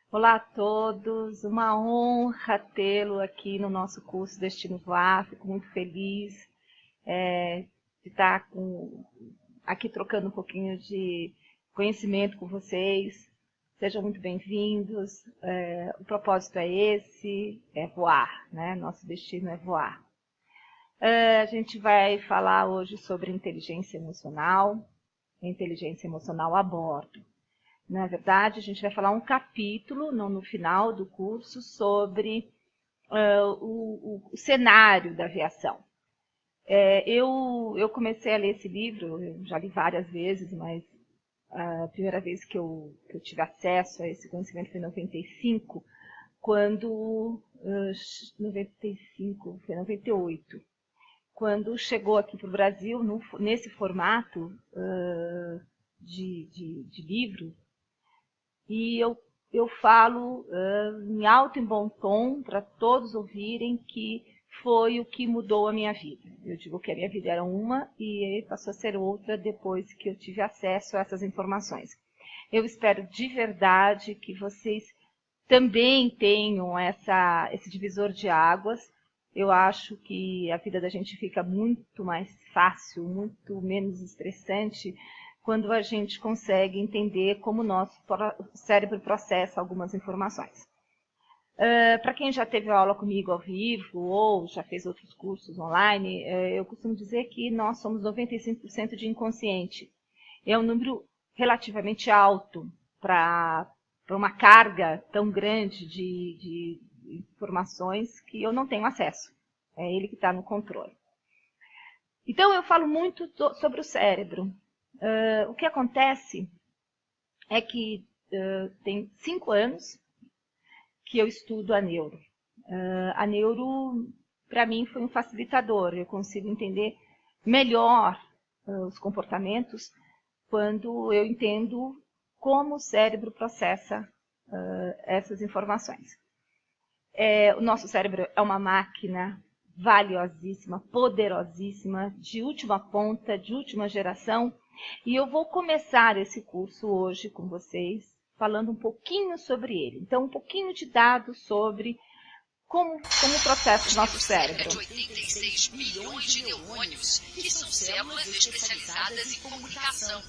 Olá a todos, uma honra tê-lo aqui no nosso curso Destino Voar. Fico muito feliz de estar aqui trocando um pouquinho de conhecimento com vocês. Sejam muito bem-vindos. O propósito é esse, é voar, né? Nosso destino é voar. A gente vai falar hoje sobre inteligência emocional a bordo. Na verdade, a gente vai falar um capítulo no final do curso sobre o cenário da aviação. Eu comecei a ler esse livro, eu já li várias vezes, mas a primeira vez que eu tive acesso a esse conhecimento foi em 95, quando... 95, foi 98. Quando chegou aqui para o Brasil, nesse formato de livro, e eu falo em alto e bom tom para todos ouvirem que foi o que mudou a minha vida. Eu digo que a minha vida era uma e passou a ser outra depois que eu tive acesso a essas informações. Eu espero de verdade que vocês também tenham esse divisor de águas. Eu acho que a vida da gente fica muito mais fácil, muito menos estressante, quando a gente consegue entender como o nosso cérebro processa algumas informações. Para quem já teve aula comigo ao vivo ou já fez outros cursos online, eu costumo dizer que nós somos 95% de inconsciente. É um número relativamente alto para uma carga tão grande de informações que eu não tenho acesso. É ele que está no controle. Então, eu falo muito sobre o cérebro. O que acontece é que tem 5 anos que eu estudo a neuro. A neuro, para mim, foi um facilitador. Eu consigo entender melhor os comportamentos quando eu entendo como o cérebro processa essas informações. O nosso cérebro é uma máquina valiosíssima, poderosíssima, de última ponta, de última geração. E eu vou começar esse curso hoje com vocês, falando um pouquinho sobre ele. Então, um pouquinho de dados sobre como processa o nosso cérebro. De 86 bilhões de neurônios, que são células especializadas em comunicação.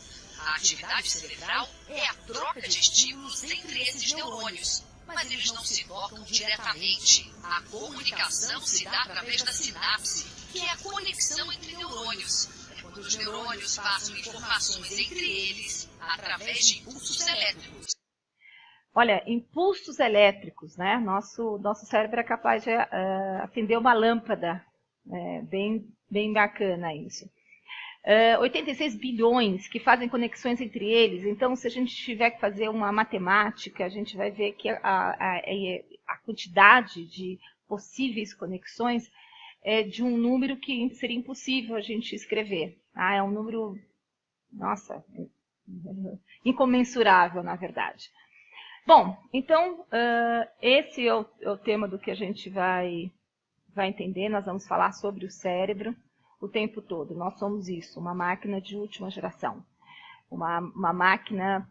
A atividade cerebral é a troca de estímulos entre esses neurônios, mas eles não se tocam diretamente. A comunicação se dá através da sinapse, que é a conexão entre neurônios. É quando os neurônios passam informações entre eles através de impulsos elétricos. Olha, impulsos elétricos, né? Nosso cérebro é capaz de acender uma lâmpada. Bem bacana isso. 86 bilhões que fazem conexões entre eles. Então, se a gente tiver que fazer uma matemática, a gente vai ver que a quantidade de possíveis conexões é de um número que seria impossível a gente escrever. É um número, nossa, incomensurável, na verdade. Bom, então, esse é o tema do que a gente vai entender. Nós vamos falar sobre o cérebro o tempo todo. Nós somos isso, uma máquina de última geração. Uma máquina,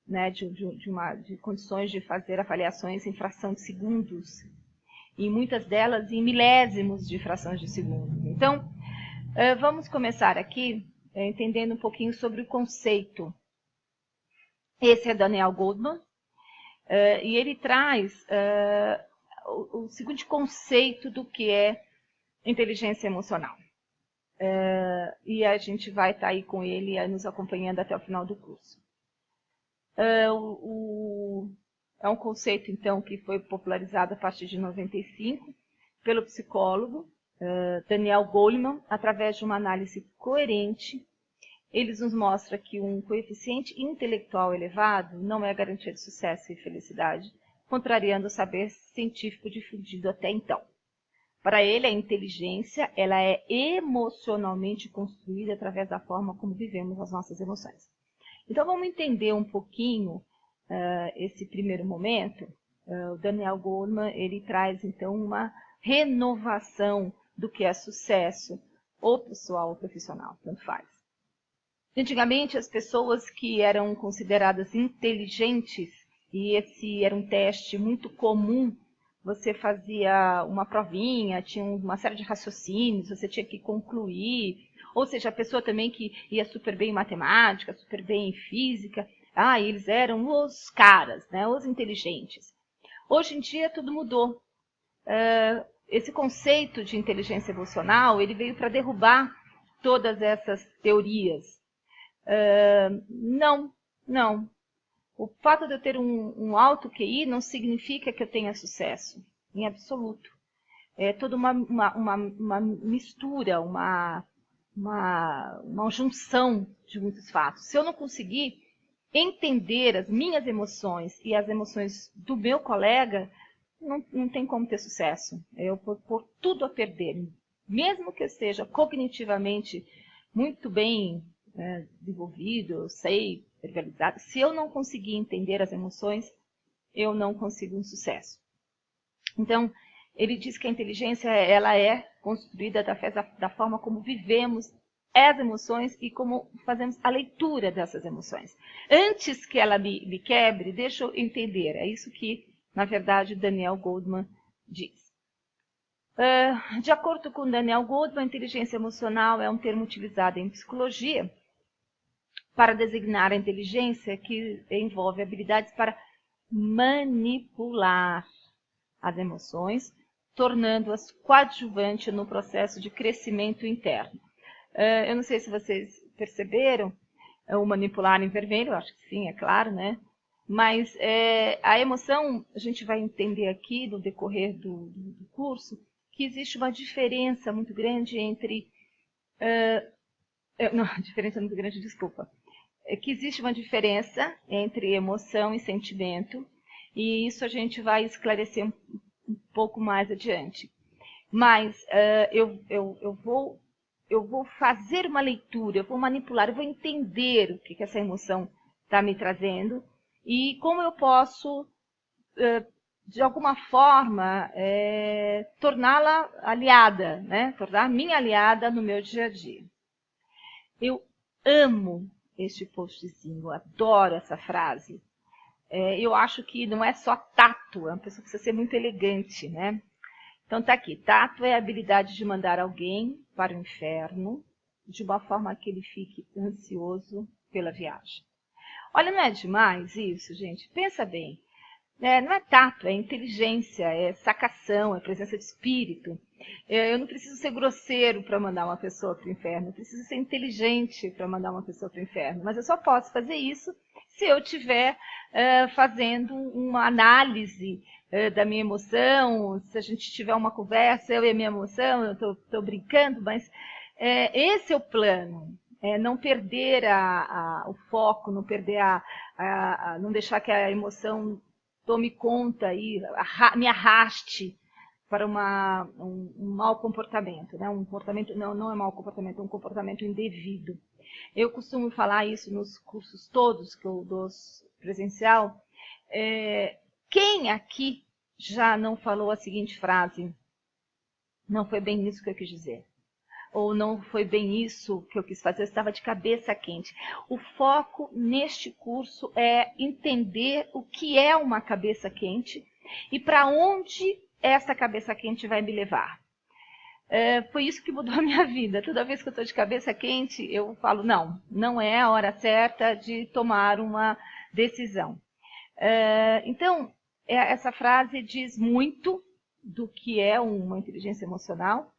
né, de condições de fazer avaliações em fração de segundos. E muitas delas em milésimos de frações de segundo. Então, vamos começar aqui entendendo um pouquinho sobre o conceito. Esse é Daniel Goleman. E ele traz o seguinte conceito do que é inteligência emocional. E a gente vai estar aí com ele nos acompanhando até o final do curso. É um conceito, então, que foi popularizado a partir de 95 pelo psicólogo Daniel Goleman, através de uma análise coerente. Eles nos mostram que um coeficiente intelectual elevado não é garantia de sucesso e felicidade, contrariando o saber científico difundido até então. Para ele, a inteligência ela é emocionalmente construída através da forma como vivemos as nossas emoções. Então, vamos entender um pouquinho esse primeiro momento. O Daniel Goleman ele traz, então, uma renovação do que é sucesso, ou pessoal ou profissional, tanto faz. Antigamente, as pessoas que eram consideradas inteligentes e esse era um teste muito comum. Você fazia uma provinha, tinha uma série de raciocínios, você tinha que concluir. Ou seja, a pessoa também que ia super bem em matemática, super bem em física, eles eram os caras, né, os inteligentes. Hoje em dia tudo mudou. Esse conceito de inteligência emocional, ele veio para derrubar todas essas teorias. Não. O fato de eu ter um alto QI não significa que eu tenha sucesso, em absoluto. É toda uma mistura, uma junção de muitos fatos. Se eu não conseguir entender as minhas emoções e as emoções do meu colega, não tem como ter sucesso. Eu vou pôr tudo a perder. Mesmo que eu esteja cognitivamente muito bem desenvolvido, eu sei, verbalizado, se eu não conseguir entender as emoções, eu não consigo um sucesso. Então, ele diz que a inteligência ela é construída da forma como vivemos as emoções e como fazemos a leitura dessas emoções. Antes que ela me quebre, deixa eu entender. É isso que, na verdade, Daniel Goleman diz. De acordo com Daniel Goleman, a inteligência emocional é um termo utilizado em psicologia para designar a inteligência que envolve habilidades para manipular as emoções, tornando-as coadjuvantes no processo de crescimento interno. Eu não sei se vocês perceberam o manipular em vermelho, acho que sim, é claro, né? Mas a emoção, a gente vai entender aqui no decorrer do curso, que existe uma diferença muito grande entre... desculpa. Que existe uma diferença entre emoção e sentimento, e isso a gente vai esclarecer um pouco mais adiante. Mas eu vou fazer uma leitura, eu vou manipular, eu vou entender o que essa emoção está me trazendo e como eu posso, de alguma forma, torná-la aliada, né? Tornar minha aliada no meu dia a dia. Eu amo este postzinho, eu adoro essa frase. Eu acho que não é só tato, uma pessoa precisa ser muito elegante, né? Então tá aqui, tato é a habilidade de mandar alguém para o inferno de uma forma que ele fique ansioso pela viagem. Olha, não é demais isso, gente? Pensa bem. Não é tato, é inteligência, é sacação, é presença de espírito. Eu não preciso ser grosseiro para mandar uma pessoa para o inferno, eu preciso ser inteligente para mandar uma pessoa para o inferno. Mas eu só posso fazer isso se eu estiver fazendo uma análise da minha emoção, se a gente tiver uma conversa, eu e a minha emoção, eu estou brincando, mas esse é o plano. Não perder o foco, não perder não deixar que a emoção tome conta e me arraste para um mau comportamento, né? Um comportamento não é mau comportamento, é um comportamento indevido. Eu costumo falar isso nos cursos todos que eu dou presencial. Quem aqui já não falou a seguinte frase? Não foi bem isso que eu quis dizer. Ou não foi bem isso que eu quis fazer, eu estava de cabeça quente. O foco neste curso é entender o que é uma cabeça quente e para onde essa cabeça quente vai me levar. Foi isso que mudou a minha vida. Toda vez que eu estou de cabeça quente, eu falo, não é a hora certa de tomar uma decisão. Então, essa frase diz muito do que é uma inteligência emocional.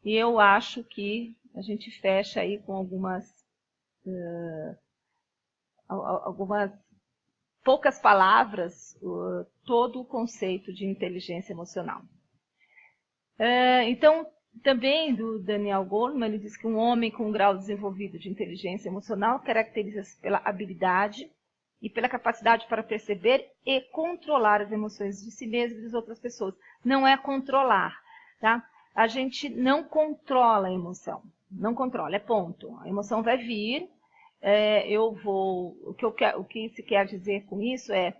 E eu acho que a gente fecha aí com algumas poucas palavras todo o conceito de inteligência emocional. Então, também do Daniel Goleman, ele diz que um homem com um grau desenvolvido de inteligência emocional caracteriza-se pela habilidade e pela capacidade para perceber e controlar as emoções de si mesmo e das outras pessoas. Não é controlar, tá? A gente não controla a emoção, não controla, é ponto. A emoção vai vir, o que se quer dizer com isso é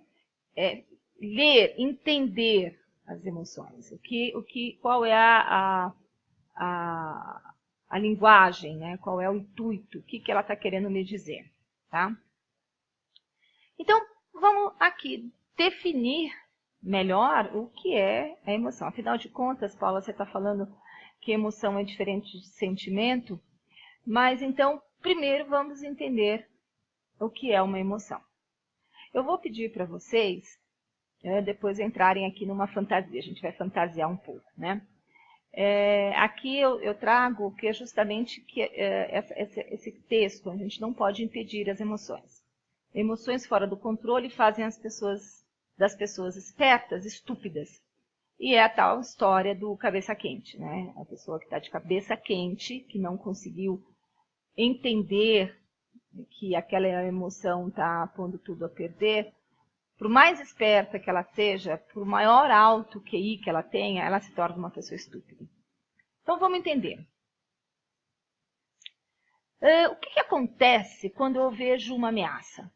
ler, entender as emoções. Qual é a linguagem, né? Qual é o intuito, o que ela está querendo me dizer, tá? Então, vamos aqui definir melhor o que é a emoção. Afinal de contas, Paula, você está falando que emoção é diferente de sentimento, mas então, primeiro vamos entender o que é uma emoção. Eu vou pedir para vocês, depois entrarem aqui numa fantasia, a gente vai fantasiar um pouco, né? Aqui eu trago que é justamente esse texto, a gente não pode impedir as emoções. Emoções fora do controle fazem das pessoas espertas estúpidas. E é a tal história do cabeça quente, né? A pessoa que está de cabeça quente, que não conseguiu entender que aquela emoção está pondo tudo a perder, por mais esperta que ela seja, por maior alto QI que ela tenha, ela se torna uma pessoa estúpida. Então vamos entender. O que acontece quando eu vejo uma ameaça?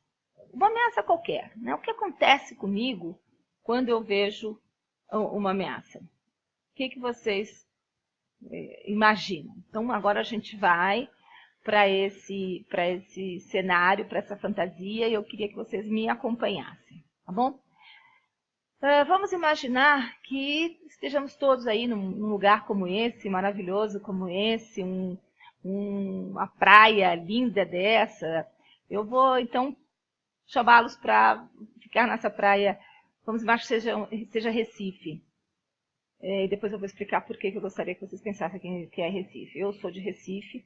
Uma ameaça qualquer, né? O que acontece comigo quando eu vejo uma ameaça? O que vocês imaginam? Então agora a gente vai para esse cenário, para essa fantasia, e eu queria que vocês me acompanhassem, tá bom? Vamos imaginar que estejamos todos aí num lugar como esse, maravilhoso como esse, uma praia linda dessa. Eu vou, então, chamá-los para ficar nessa praia, vamos imaginar que seja Recife. E depois eu vou explicar por que eu gostaria que vocês pensassem que é Recife. Eu sou de Recife,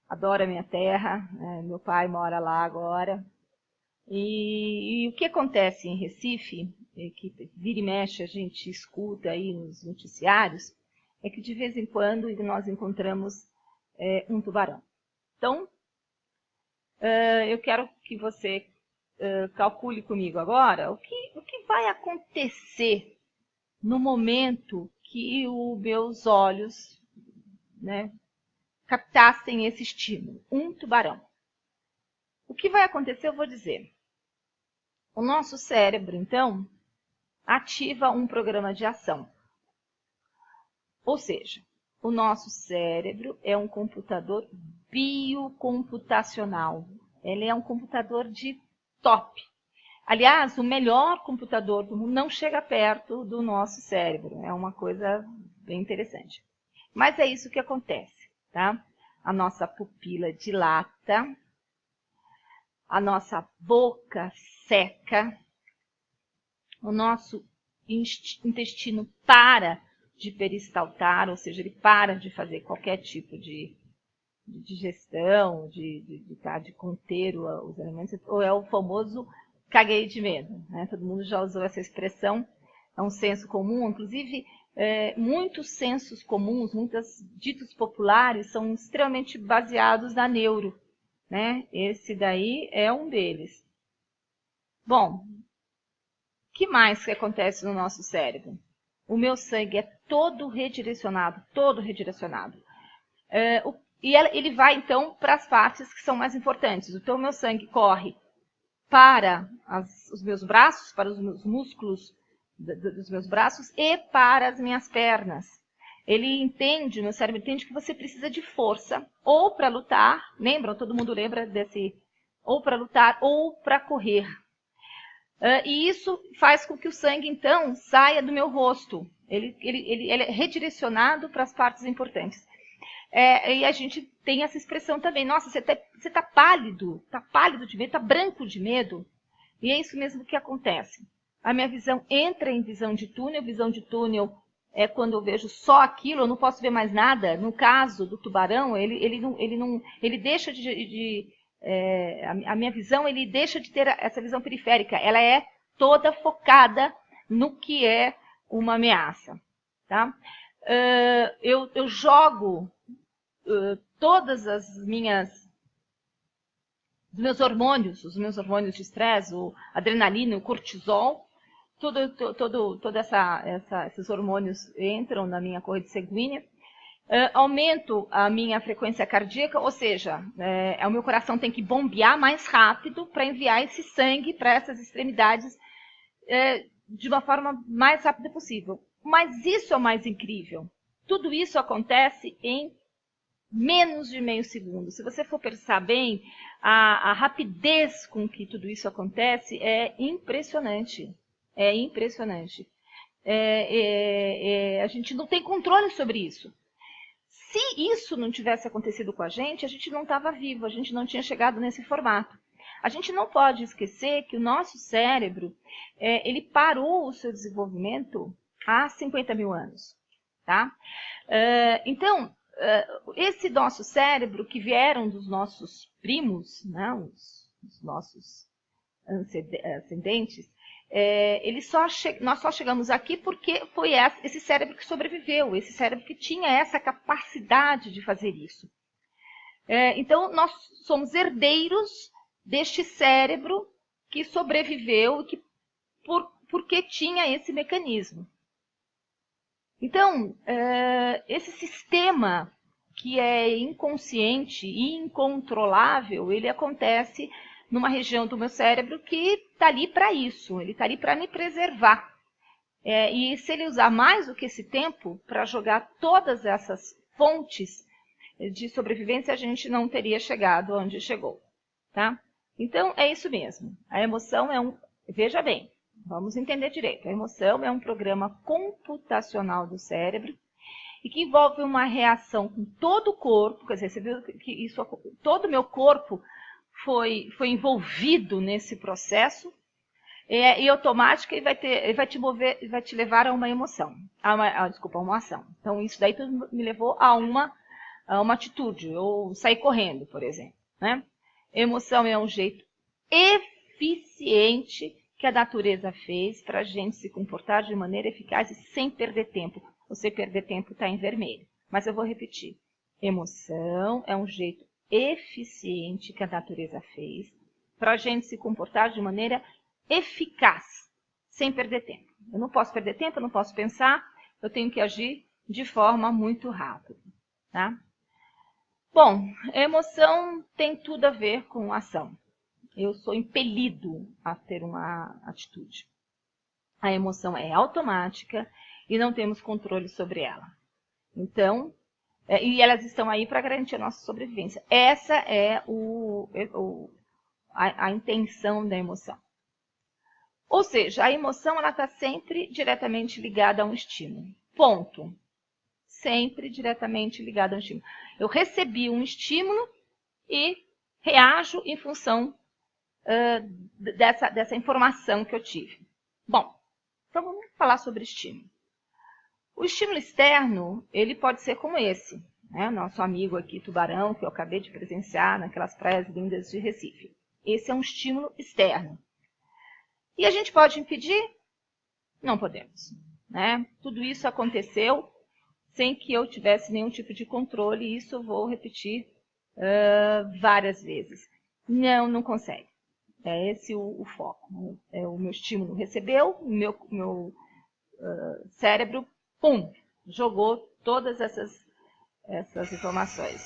adoro a minha terra, meu pai mora lá agora. E o que acontece em Recife, que vira e mexe a gente escuta aí nos noticiários, é que de vez em quando nós encontramos um tubarão. Então, eu quero que você calcule comigo agora o que vai acontecer no momento que os meus olhos, né, captassem esse estímulo, um tubarão. O que vai acontecer, eu vou dizer. O nosso cérebro, então, ativa um programa de ação. Ou seja, o nosso cérebro é um computador biocomputacional. Ele é um computador de top. Aliás, o melhor computador do mundo não chega perto do nosso cérebro. É uma coisa bem interessante. Mas é isso que acontece, tá? A nossa pupila dilata, a nossa boca seca, o nosso intestino para de peristaltar, ou seja, ele para de fazer qualquer tipo de digestão, de conter os alimentos, ou é o famoso caguei de medo, né? Todo mundo já usou essa expressão, é um senso comum, inclusive muitos sensos comuns, muitos ditos populares são extremamente baseados na neuro, né? Esse daí é um deles. Bom, o que mais que acontece no nosso cérebro? O meu sangue é todo redirecionado, e ele vai, então, para as partes que são mais importantes. Então, o meu sangue corre para os meus braços, para os meus músculos dos meus braços e para as minhas pernas. O meu cérebro entende que você precisa de força ou para lutar, lembram? Todo mundo lembra desse, ou para lutar ou para correr. E isso faz com que o sangue, então, saia do meu rosto. Ele é redirecionado para as partes importantes. E a gente tem essa expressão também. Nossa, você tá pálido de medo, tá branco de medo. E é isso mesmo que acontece. A minha visão entra em visão de túnel. Visão de túnel é quando eu vejo só aquilo, eu não posso ver mais nada. No caso do tubarão, ele deixa a minha visão, ele deixa de ter essa visão periférica. Ela é toda focada no que é uma ameaça. Tá? Eu jogo todas os meus hormônios de estresse, o adrenalina, o cortisol, todos esses hormônios entram na minha corrente sanguínea. Aumento a minha frequência cardíaca, ou seja, o meu coração tem que bombear mais rápido para enviar esse sangue para essas extremidades de uma forma mais rápida possível. Mas isso é o mais incrível. Tudo isso acontece em menos de meio segundo. Se você for pensar bem, a rapidez com que tudo isso acontece é impressionante. É impressionante. A gente não tem controle sobre isso. Se isso não tivesse acontecido com a gente não estava vivo, a gente não tinha chegado nesse formato. A gente não pode esquecer que o nosso cérebro, ele parou o seu desenvolvimento há 50 mil anos. Tá? Então, esse nosso cérebro, que vieram dos nossos primos, né, os nossos ascendentes, nós só chegamos aqui porque foi esse cérebro que sobreviveu, esse cérebro que tinha essa capacidade de fazer isso. Então, nós somos herdeiros deste cérebro que sobreviveu e que, porque tinha esse mecanismo. Então, esse sistema que é inconsciente e incontrolável, ele acontece numa região do meu cérebro que está ali para isso, ele está ali para me preservar. E se ele usar mais do que esse tempo para jogar todas essas fontes de sobrevivência, a gente não teria chegado onde chegou. Tá? Então, é isso mesmo. A emoção é veja bem, vamos entender direito. A emoção é um programa computacional do cérebro e que envolve uma reação com todo o corpo. Quer dizer, você viu que todo o meu corpo foi envolvido nesse processo e automático ele vai te mover, vai te levar a uma emoção, a uma ação. Então, isso daí tudo me levou a uma atitude, ou sair correndo, por exemplo. Né? Emoção é um jeito eficiente que a natureza fez para a gente se comportar de maneira eficaz e sem perder tempo. Você perder tempo está em vermelho. Mas eu vou repetir. Emoção é um jeito eficiente que a natureza fez para a gente se comportar de maneira eficaz, sem perder tempo. Eu não posso perder tempo, eu não posso pensar, eu tenho que agir de forma muito rápida. Tá? Bom, a emoção tem tudo a ver com ação. Eu sou impelido a ter uma atitude. A emoção é automática e não temos controle sobre ela. Então, e elas estão aí para garantir a nossa sobrevivência. Essa é a intenção da emoção. Ou seja, a emoção está sempre diretamente ligada a um estímulo. Ponto. Sempre diretamente ligada a um estímulo. Eu recebi um estímulo e reajo em função dessa informação que eu tive. Bom, então vamos falar sobre estímulo. O estímulo externo, ele pode ser como esse, né? Nosso amigo aqui, tubarão, que eu acabei de presenciar naquelas praias lindas de Recife. Esse é um estímulo externo. E a gente pode impedir? Não podemos. Né? Tudo isso aconteceu sem que eu tivesse nenhum tipo de controle, e isso eu vou repetir várias vezes. Não consegue. É esse o foco. O meu estímulo recebeu, o meu cérebro, pum, jogou todas essas informações.